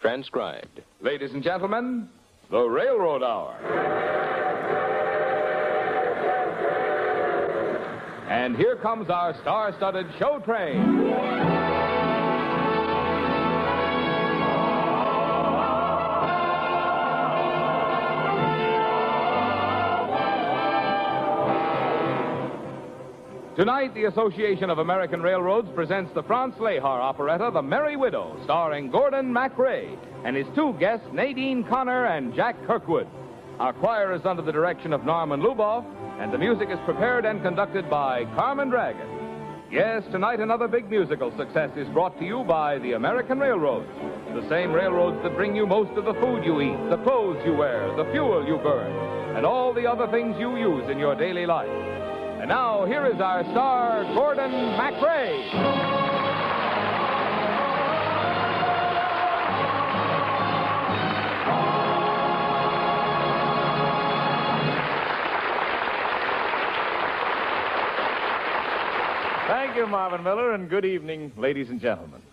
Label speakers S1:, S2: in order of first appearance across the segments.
S1: Transcribed.
S2: Ladies and gentlemen, the Railroad Hour. And here comes our star-studded show train. Tonight, the Association of American Railroads presents the Franz Lehar operetta, The Merry Widow, starring Gordon MacRae and his two guests, Nadine Connor and Jack Kirkwood. Our choir is under the direction of Norman Luboff, and the music is prepared and conducted by Carmen Dragon. Yes, tonight another big musical success is brought to you by the American Railroads, the same railroads that bring you most of the food you eat, the clothes you wear, the fuel you burn, and all the other things you use in your daily life. And now, here is our star, Gordon MacRae.
S3: Thank you, Marvin Miller, and good evening, ladies and gentlemen.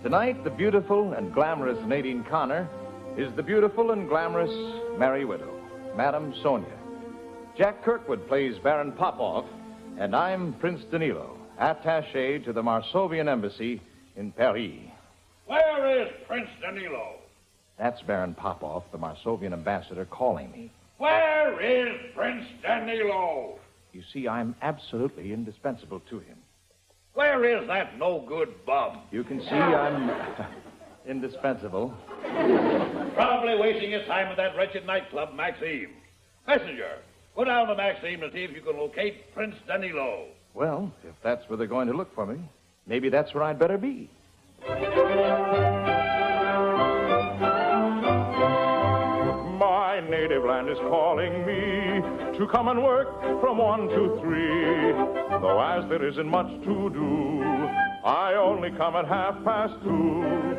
S3: Tonight, the beautiful and glamorous Nadine Connor is the beautiful and glamorous Merry Widow, Madame Sonia. Jack Kirkwood plays Baron Popoff, and I'm Prince Danilo, attaché to the Marsovian Embassy in Paris.
S4: Where is Prince Danilo?
S3: That's Baron Popoff, the Marsovian ambassador, calling me.
S4: Where is Prince Danilo?
S3: You see, I'm absolutely indispensable to him.
S4: Where is that no-good bum?
S3: You can see I'm indispensable.
S4: Probably wasting his time at that wretched nightclub, Maxime. Messenger, go down to Maxime to see if you can locate Prince Danilo.
S3: Well, if that's where they're going to look for me, maybe that's where I'd better be.
S5: My native land is calling me to come and work from 1 to 3. Though as there isn't much to do, I only come at 2:30.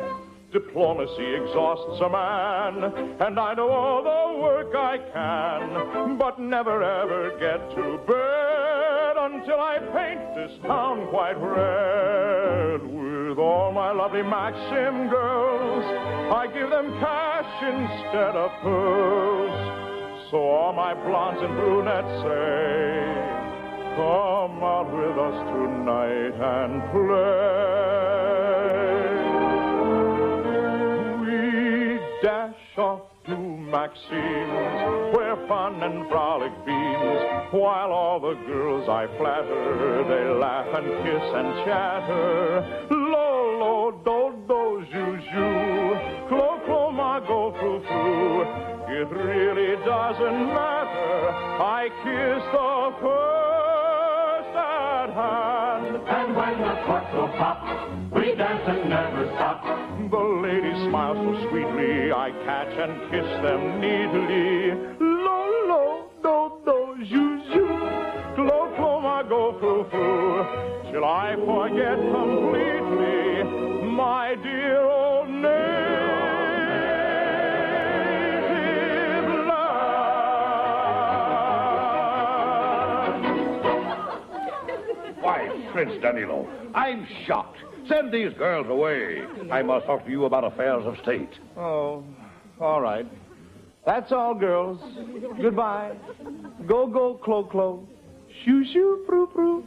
S5: Diplomacy exhausts a man, and I know all the work I can, but never ever get to bed until I paint this town quite red. With all my lovely Maxim girls, I give them cash instead of pearls. So all my blondes and brunettes say, come out with us tonight and play. We dash off to Maxime's, where fun and frolic beams, while all the girls I flatter, they laugh and kiss and chatter. Lo, lo, do, do, zhu, zhu, clo, clo, ma, go, fru, fru. It really doesn't matter, I kiss the first at hand.
S6: And when the corks will pop, we dance and never stop.
S5: The ladies smile so sweetly, I catch and kiss them neatly. Lo, lo, do, do, zhu, zhu, clo, clo, ma, go, fru, fru, till I forget completely my dear old native land.
S4: Why, Prince Danilo, I'm shocked. Send these girls away. I must talk to you about affairs of state.
S3: Oh, all right. That's all, girls. Goodbye. Go, go, clo, clo. Shoo, shoo, proo, proo.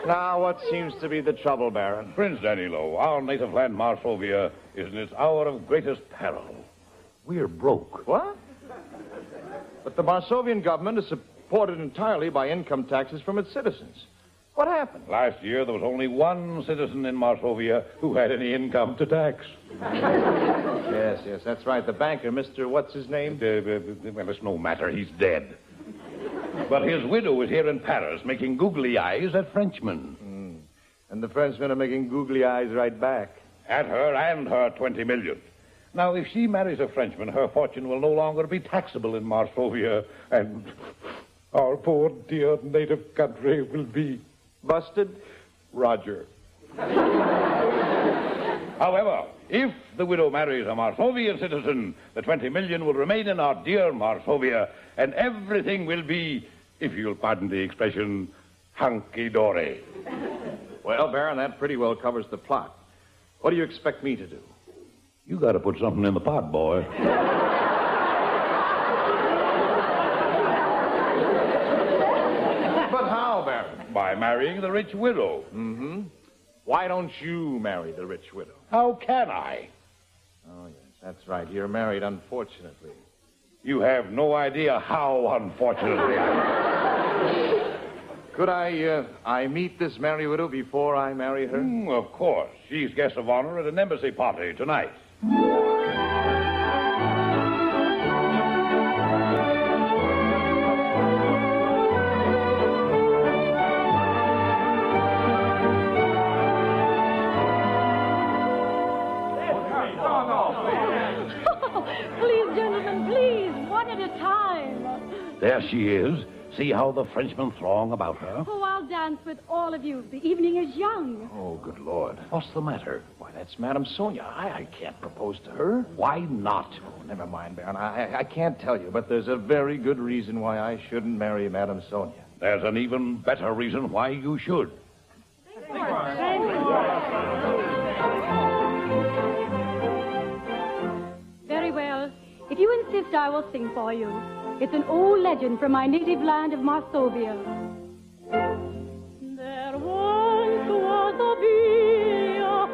S3: Now, what seems to be the trouble, Baron?
S4: Prince Danilo, our native land, Marsovia, is in its hour of greatest peril. We're broke.
S3: What? But the Marsovian government is supported entirely by income taxes from its citizens. What happened?
S4: Last year, there was only one citizen in Marsovia who had any income to tax.
S3: Yes, that's right. The banker, Mr. What's his name?
S4: Well, it's no matter. He's dead. But his widow is here in Paris making googly eyes at Frenchmen.
S3: And the Frenchmen are making googly eyes right back.
S4: At her and her 20 million. Now, if she marries a Frenchman, her fortune will no longer be taxable in Marsovia, and our poor dear native country will be...
S3: Busted?
S4: Roger. However, If the widow marries a Marsovian citizen, the 20 million will remain in our dear Marsovia, and everything will be, if you'll pardon the expression, hunky-dory.
S3: Well, Baron, that pretty well covers the plot. What do you expect me to do?
S4: You got to put something in the pot, boy.
S3: But how, Baron?
S4: By marrying the rich widow.
S3: Mm-hmm. Why don't you marry the rich widow?
S4: How can I?
S3: Oh, yes, that's right. You're married, unfortunately.
S4: You have no idea how unfortunately I...
S3: Could I meet this merry widow before I marry her?
S4: Of course. She's guest of honor at an embassy party tonight.
S1: Please, gentlemen, please, one at a time.
S4: There she is. See how the Frenchmen throng about her?
S1: Oh, I'll dance with all of you. The evening is young.
S3: Oh, good Lord.
S4: What's the matter?
S3: Why, that's Madame Sonia. I can't propose to her.
S4: Why not?
S3: Oh, never mind, Baron. I can't tell you, but there's a very good reason why I shouldn't marry Madame Sonia.
S4: There's an even better reason why you should.
S1: Very well. If you insist, I will sing for you. It's an old legend from my native land of Marsovia. There once was a bee, a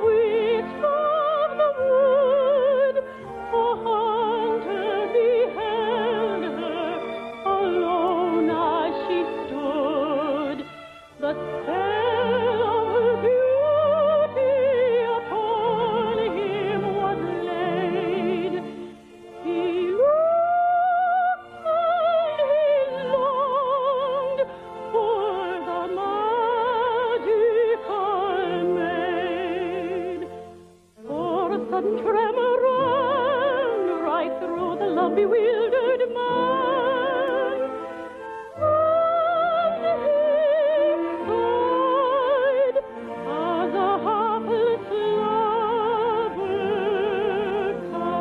S1: witch from the wood. A hunter beheld her, alone as she stood. The spell of her beauty upon him was laid. He looked and he longed for the magical maid. For a sudden tremor ran right through the love-bewildered man. And he sighed as a hapless lover can.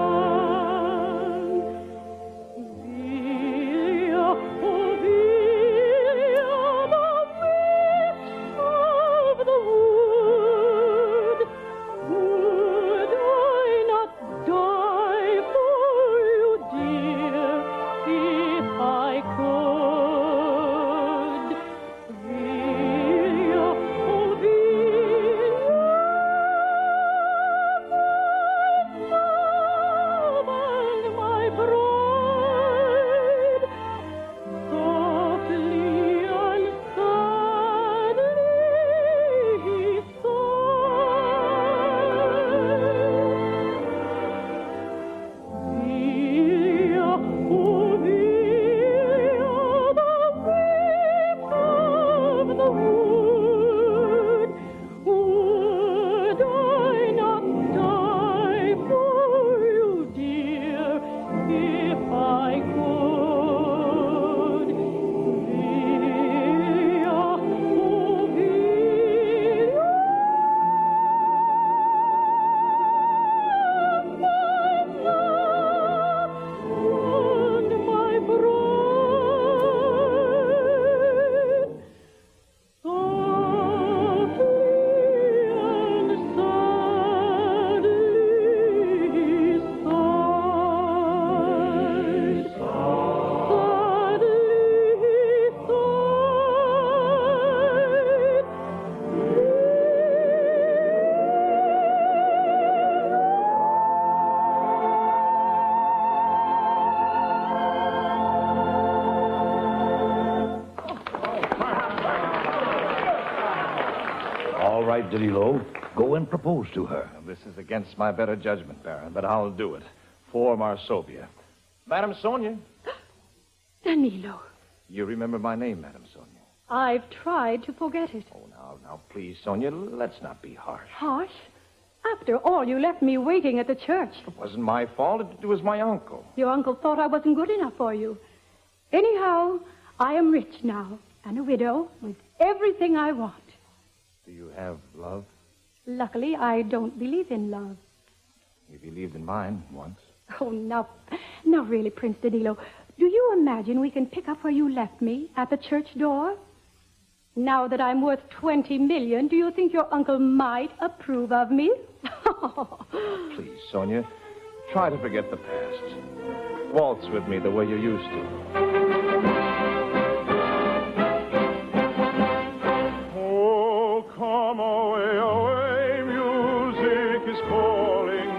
S1: Vilia, oh Vilia, the witch of the wood, would I not die for you, dear, if I could? Vilia, oh Vilia, my love and my bride. Softly and sadly he sighed. Vilia, oh Vilia, the witch of the wood, would I not die for you, dear, if I could? Vilia, oh Vilia, my love and my bride. Softly and sadly he sighed. Sadly he
S4: All right, Dilly-Lo. Go and propose to her.
S3: This is against my better judgment, Baron, but I'll do it. For Marsovia. Madame Sonia.
S1: Danilo,
S3: You remember my name, Madame Sonia.
S1: I've tried to forget it.
S3: Oh, now, please, Sonia, let's not be harsh.
S1: Harsh? After all, you left me waiting at the church.
S3: It wasn't my fault. It was my uncle.
S1: Your uncle thought I wasn't good enough for you. Anyhow, I am rich now, and a widow with everything I want.
S3: Do you have love?
S1: Luckily, I don't believe in love.
S3: He believed in mine once.
S1: Oh, now really, Prince Danilo, do you imagine we can pick up where you left me at the church door? Now that I'm worth 20 million, do you think your uncle might approve of me?
S3: Please, Sonia, try to forget the past. Waltz with me the way you used to.
S5: Oh, come away, away, music is calling,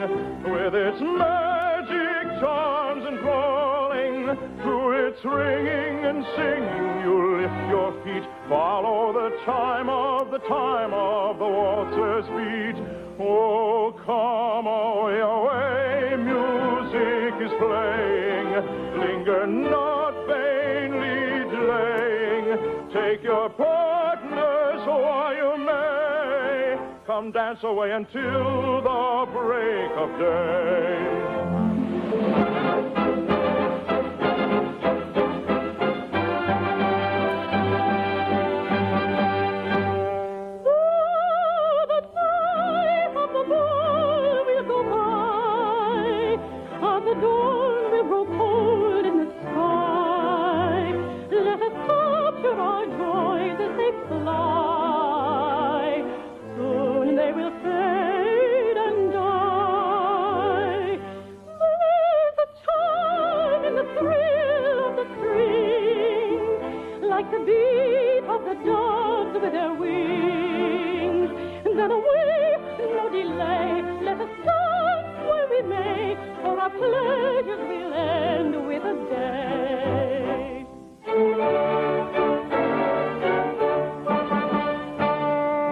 S5: with its magic charms enthralling. To its ringing and singing, you lift your feet, follow the time of the waltzer's beat. Oh, come away, away, music is playing, linger not vainly delaying, take your partners while you may, come dance away until the break of day.
S1: The dawn will grow cold in the sky. Let us capture our joys as they fly. Soon they will fade and die. There's a charm in the thrill of the string, like the beat of the doves with their wings. Then away, no delay, let us dance where we may, for our pleasures will end with a day.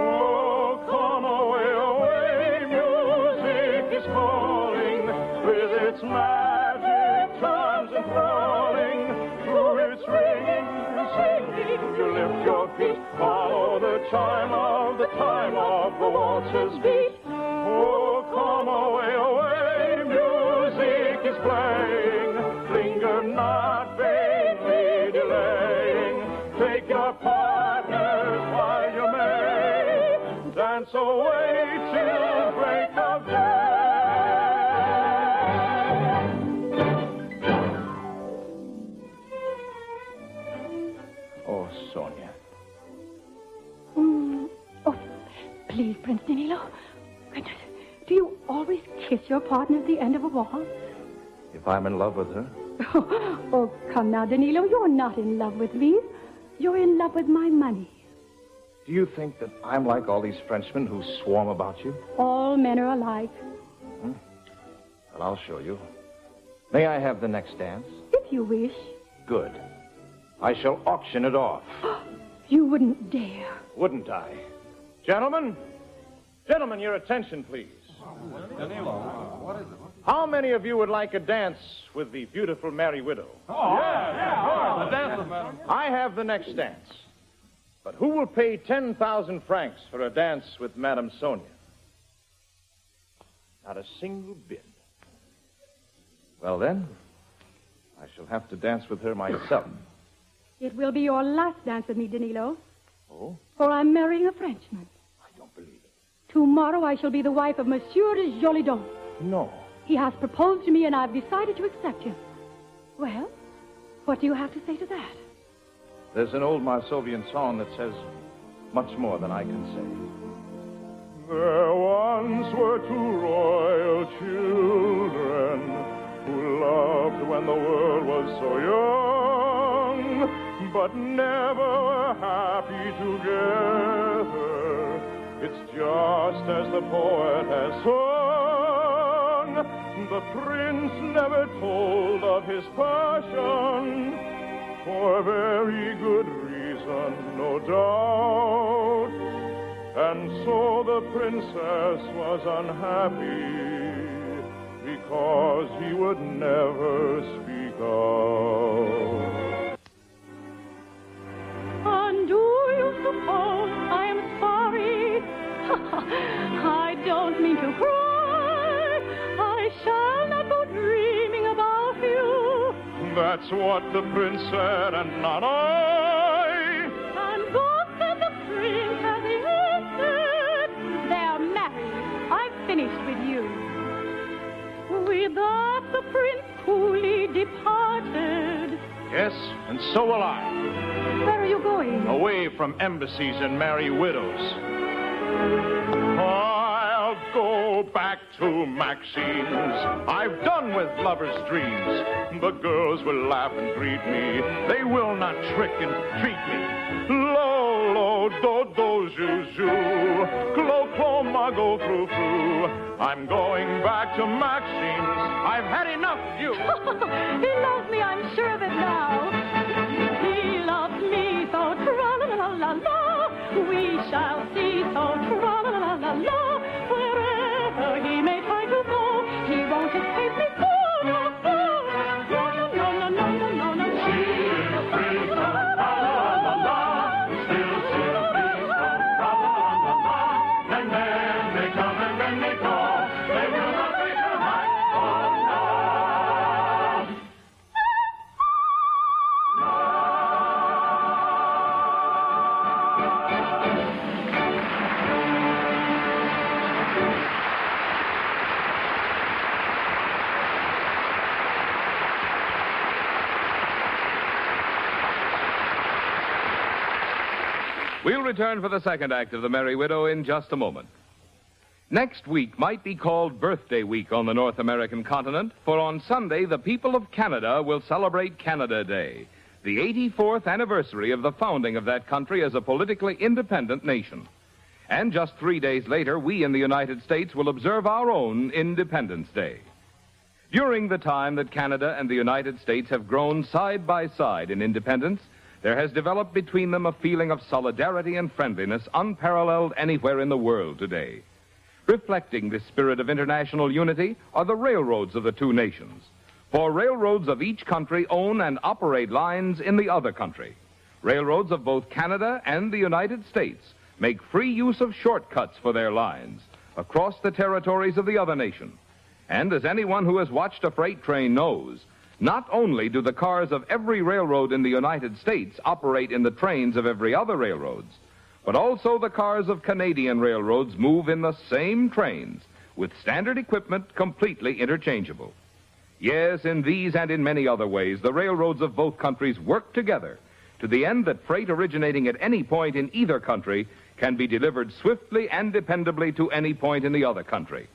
S5: Oh, come away, away, music is calling, with its magic charms enthralling. Through its ringing and singing, you lift your feet, follow the time of the waltzer's beat. Oh, come away, away, music is playing, linger not vainly delaying, take your partners while you may, dance away till break of day.
S3: Oh, Sonia.
S1: Oh, please, Prince Danilo. Do you always kiss your partner at the end of a waltz?
S3: If I'm in love with her?
S1: Oh, come now, Danilo. You're not in love with me. You're in love with my money.
S3: Do you think that I'm like all these Frenchmen who swarm about you?
S1: All men are alike.
S3: Well, I'll show you. May I have the next dance?
S1: If you wish.
S3: Good. I shall auction it off.
S1: You wouldn't dare.
S3: Wouldn't I? Gentlemen, your attention, please. How many of you would like a dance with the beautiful Merry Widow? I have the next dance. But who will pay 10,000 francs for a dance with Madame Sonia? Not a single bid. Well, then, I shall have to dance with her myself.
S1: It will be your last dance with me, Danilo.
S3: Oh?
S1: For I'm marrying a Frenchman.
S3: I don't believe it.
S1: Tomorrow I shall be the wife of Monsieur de Jolidon.
S3: No.
S1: He has proposed to me, and I've decided to accept him. Well, what do you have to say to that?
S3: There's an old Marsovian song that says much more than I can say.
S5: There once were two royal children who loved when the world was so young, but never were happy together. It's just as the poet has sung. The prince never told of his passion, for very good reason, no doubt. And so the princess was unhappy, because he would never speak out.
S1: And do you suppose I am sorry? I don't mean to cry. I shall not go dreaming about you.
S5: That's what the prince said, and not I.
S1: And God said the prince has answered. They're married. I've finished with you. that the prince coolly departed.
S3: Yes, and so will I.
S1: Where are you going?
S3: Away from embassies and merry widows.
S5: I'll go back to Maxine's. I've done with lovers' dreams. The girls will laugh and greet me. They will not trick and treat me. Lo, lo, do, do, zhu, zhu. Clo, clo, ma, go, through, through. I'm going back to Maxine's. I've had enough of you.
S1: He loves me, I'm sure of it now. He loves me, so tra-la-la-la-la. We shall see, so tra-la-la-la-la. Wherever he may try to go, he won't escape me. Oh, no, oh, no, no, no, no, no, no, no.
S6: She is free, so tra-la-la-la-la. Still free, so tra-la-la-la-la. And men may come and men may go. They will not break her heart. Oh, no.
S2: We'll return for the second act of The Merry Widow in just a moment. Next week might be called Birthday Week on the North American continent, for on Sunday, the people of Canada will celebrate Canada Day, the 84th anniversary of the founding of that country as a politically independent nation. And just 3 days later, we in the United States will observe our own Independence Day. During the time that Canada and the United States have grown side by side in independence, there has developed between them a feeling of solidarity and friendliness unparalleled anywhere in the world today. Reflecting this spirit of international unity are the railroads of the two nations. For railroads of each country own and operate lines in the other country. Railroads of both Canada and the United States make free use of shortcuts for their lines across the territories of the other nation. And as anyone who has watched a freight train knows, not only do the cars of every railroad in the United States operate in the trains of every other railroads, but also the cars of Canadian railroads move in the same trains with standard equipment completely interchangeable. Yes, in these and in many other ways, the railroads of both countries work together to the end that freight originating at any point in either country can be delivered swiftly and dependably to any point in the other country.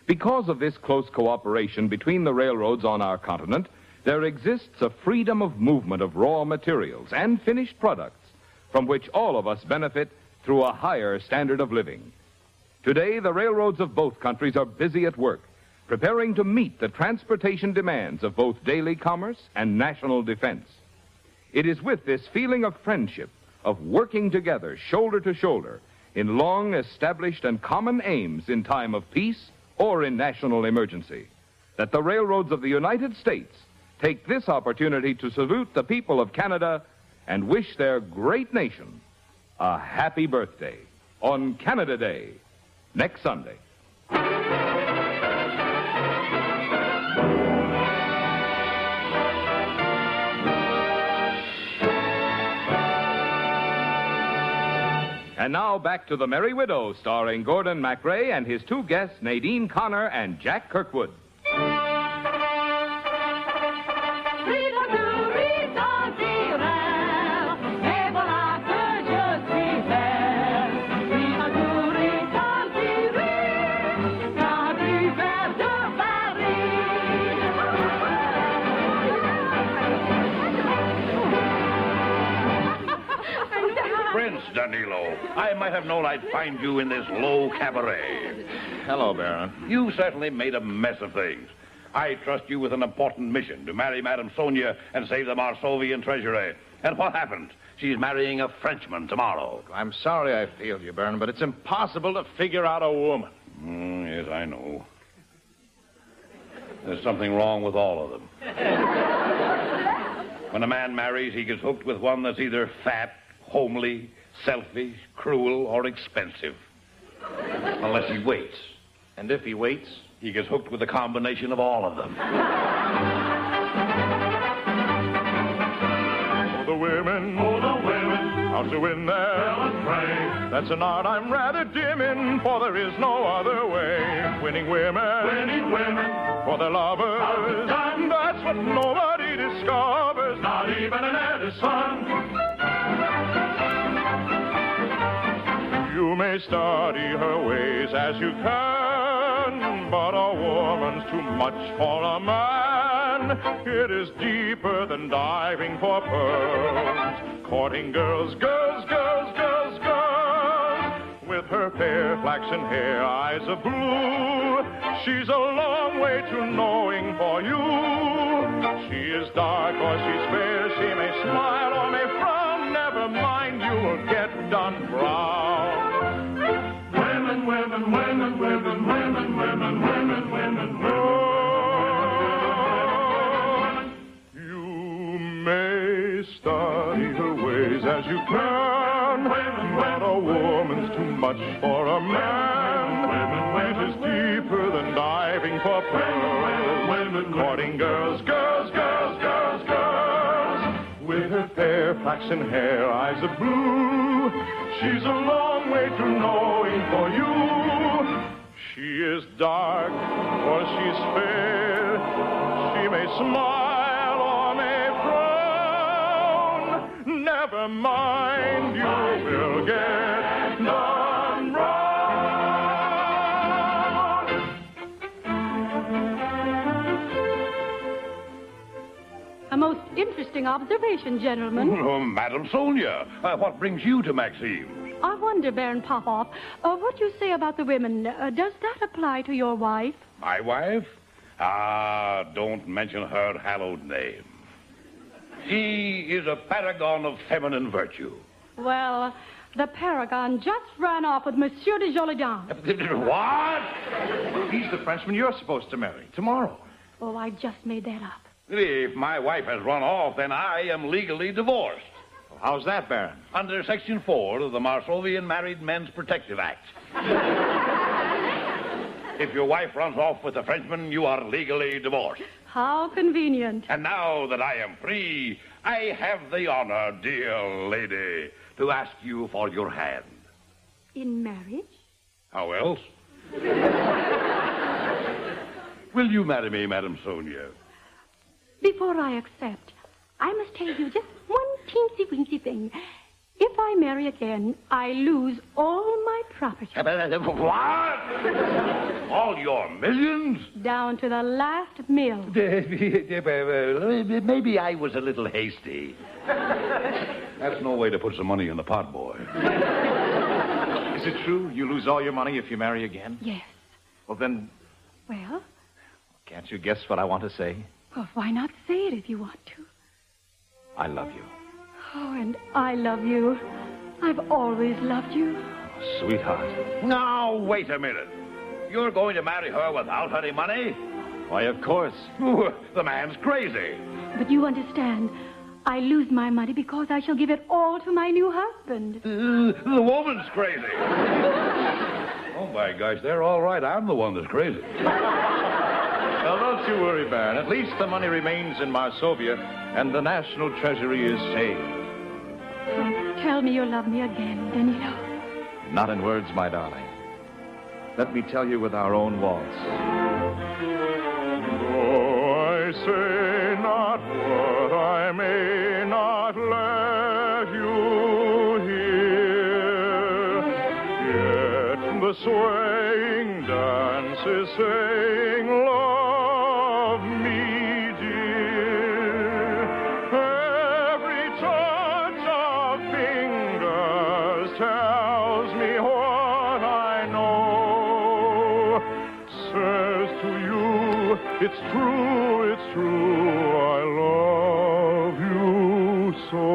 S2: Because of this close cooperation between the railroads on our continent, there exists a freedom of movement of raw materials and finished products from which all of us benefit through a higher standard of living. Today, the railroads of both countries are busy at work, preparing to meet the transportation demands of both daily commerce and national defense. It is with this feeling of friendship, of working together shoulder to shoulder in long established and common aims in time of peace or in national emergency, that the railroads of the United States take this opportunity to salute the people of Canada and wish their great nation a happy birthday on Canada Day, next Sunday. And now back to The Merry Widow, starring Gordon MacRae and his two guests, Nadine Connor and Jack Kirkwood.
S4: Danilo, I might have known I'd find you in this low cabaret.
S3: Hello, Baron.
S4: You certainly made a mess of things. I trust you with an important mission to marry Madame Sonia and save the Marsovian treasury. And what happened? She's marrying a Frenchman tomorrow.
S3: I'm sorry I failed you, Baron, but it's impossible to figure out a woman.
S4: Yes, I know. There's something wrong with all of them. When a man marries, he gets hooked with one that's either fat, homely, selfish, cruel, or expensive. Unless he waits.
S3: And if he waits,
S4: he gets hooked with a combination of all of them.
S5: Oh, the women,
S6: Oh, the women,
S5: how to win their praise. That's an art I'm rather dim in, for there is no other way. Winning women for their lovers. That's what nobody discovers, not even an Edison. You may study her ways as you can, but a woman's too much for a man. It is deeper than diving for pearls. Courting girls, with her fair flaxen hair, eyes of blue. She's a long way to knowing for you. She is dark or she's fair, she may smile or may frown. Never mind, you will get done brown. Women. You may study her ways as you can, but a woman's too much for a man. It is deeper than diving for pearls. Courting girls, with her fair flaxen hair, eyes of blue. She's a long way to knowing for you. She is dark or she's fair. She may smile or may frown. Never mind, you will get done brown.
S1: A most interesting observation, gentlemen.
S4: Oh, Madame Sonia, what brings you to Maxime's?
S1: I wonder, Baron Popoff, what you say about the women, does that apply to your wife?
S4: My wife? Ah, don't mention her hallowed name. She is a paragon of feminine virtue.
S1: Well, the paragon just ran off with Monsieur de Jolidan.
S4: What?
S3: He's the Frenchman you're supposed to marry tomorrow.
S1: Oh, I just made that up.
S4: If my wife has run off, then I am legally divorced.
S3: How's that, Baron?
S4: Under Section 4 of the Marsovian Married Men's Protective Act. If your wife runs off with a Frenchman, you are legally divorced.
S1: How convenient.
S4: And now that I am free, I have the honor, dear lady, to ask you for your hand.
S1: In marriage?
S4: How else? Will you marry me, Madame Sonia?
S1: Before I accept, I must tell you just one teensy-weensy thing. If I marry again, I lose all my property.
S4: What? All your millions?
S1: Down to the last mill.
S4: Maybe I was a little hasty. That's no way to put some money in the pot, boy.
S3: Is it true you lose all your money if you marry again?
S1: Yes.
S3: Well, then,
S1: Well,
S3: can't you guess what I want to say?
S1: well, why not say it if you want to?
S3: I love you.
S1: Oh, and I love you. I've always loved you.
S3: Sweetheart.
S4: Now, wait a minute. You're going to marry her without any money?
S3: Why, of course.
S4: The man's crazy.
S1: But you understand, I lose my money because I shall give it all to my new husband.
S4: The woman's crazy. Oh, my gosh, they're all right. I'm the one that's crazy.
S3: Well, don't you worry, Baron. At least the money remains in Marsovia, and the national treasury is saved.
S1: Tell me you love me again, Danilo.
S3: Not in words, my darling. Let me tell you with our own waltz.
S5: Though I say not what I may not let you hear, yet the swaying dance is saying, love me, dear. Every touch of fingers tells me what I know. Says to you, it's true, I love you so.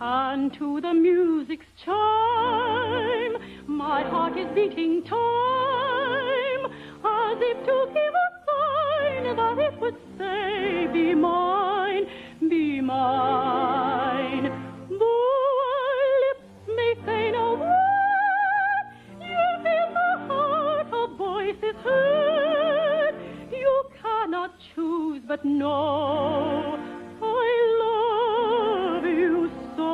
S1: And to the music's chime, my heart is beating time, as if to give a sign that it would say, be mine, be mine. Though our lips may say no word, yet in the heart a voice is heard. You cannot choose but know I love you so.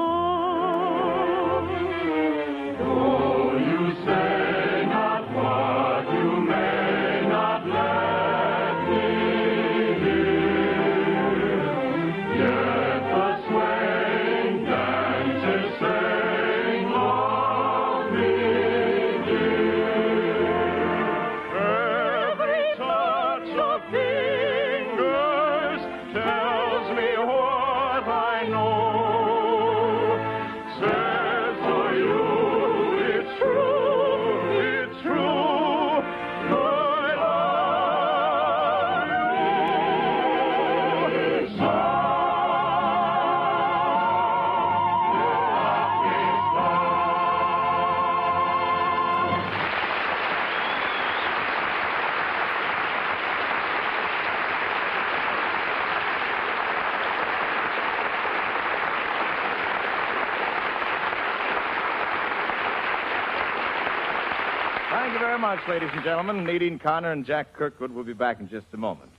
S3: very much, ladies and gentlemen. Nadine Connor and Jack Kirkwood will be back in just a moment.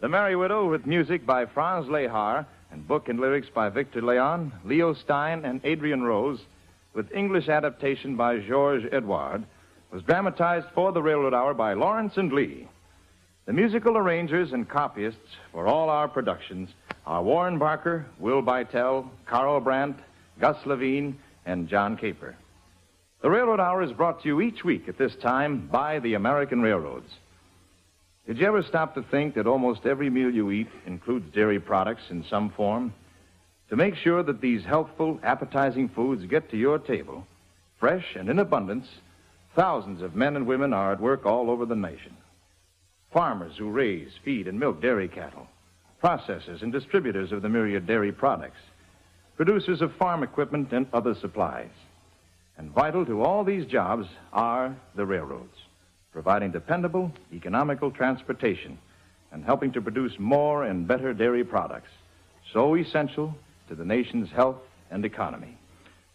S3: The Merry Widow, with music by Franz Lehar and book and lyrics by Victor Leon, Leo Stein, and Adrian Rose, with English adaptation by Georges Edouard, was dramatized for the Railroad Hour by Lawrence and Lee. The musical arrangers and copyists for all our productions are Warren Barker, Will Bytel, Carl Brandt, Gus Levine, and John Caper. The Railroad Hour is brought to you each week at this time by the American Railroads. Did you ever stop to think that almost every meal you eat includes dairy products in some form? To make sure that these healthful, appetizing foods get to your table, fresh and in abundance, thousands of men and women are at work all over the nation. Farmers who raise, feed, and milk dairy cattle, processors and distributors of the myriad dairy products, producers of farm equipment and other supplies. And vital to all these jobs are the railroads, providing dependable, economical transportation and helping to produce more and better dairy products, so essential to the nation's health and economy.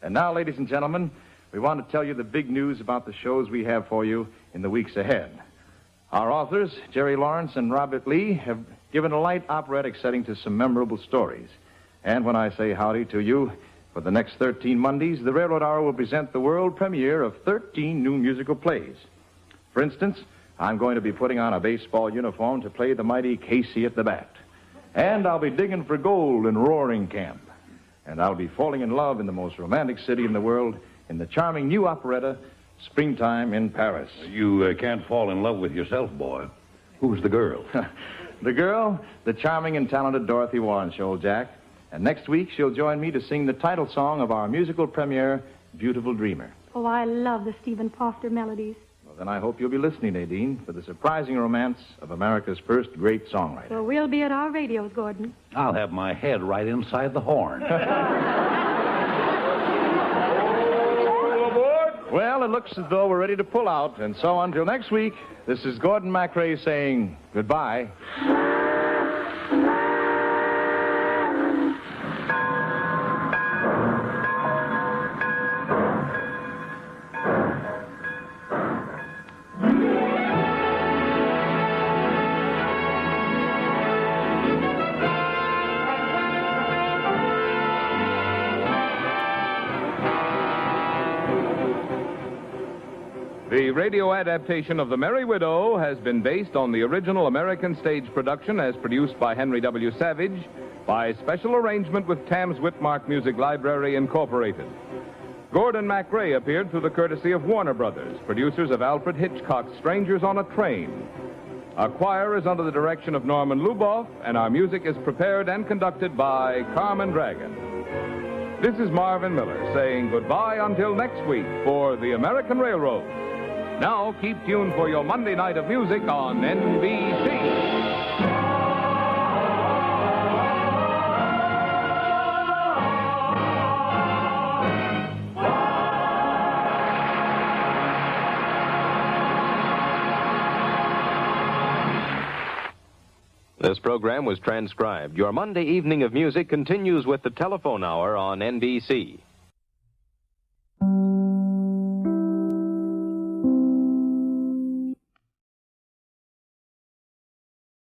S3: And now, ladies and gentlemen, we want to tell you the big news about the shows we have for you in the weeks ahead. Our authors, Jerry Lawrence and Robert Lee, have given a light operatic setting to some memorable stories. And when I say howdy to you, for the next 13 Mondays, the Railroad Hour will present the world premiere of 13 new musical plays. For instance, I'm going to be putting on a baseball uniform to play the mighty Casey at the bat. And I'll be digging for gold in Roaring Camp. And I'll be falling in love in the most romantic city in the world in the charming new operetta, Springtime in Paris.
S4: You can't fall in love with yourself, boy. Who's the girl?
S3: The girl, the charming and talented Dorothy Warrenshow, Jack. And next week, she'll join me to sing the title song of our musical premiere, Beautiful Dreamer.
S1: Oh, I love the Stephen Foster melodies.
S3: Well, then I hope you'll be listening, Nadine, for the surprising romance of America's first great songwriter.
S1: Well, we'll be at our radios, Gordon.
S4: I'll have my head right inside the horn.
S3: Well, it looks as though we're ready to pull out. And so until next week, this is Gordon MacRae saying goodbye.
S2: The radio adaptation of The Merry Widow has been based on the original American stage production as produced by Henry W. Savage by special arrangement with Tams Whitmark Music Library, Incorporated. Gordon MacRae appeared through the courtesy of Warner Brothers, producers of Alfred Hitchcock's Strangers on a Train. Our choir is under the direction of Norman Luboff, and our music is prepared and conducted by Carmen Dragon. This is Marvin Miller saying goodbye until next week for the American Railroad. Now, keep tuned for your Monday night of music on NBC.
S7: This program was transcribed. Your Monday evening of music continues with the telephone hour on NBC.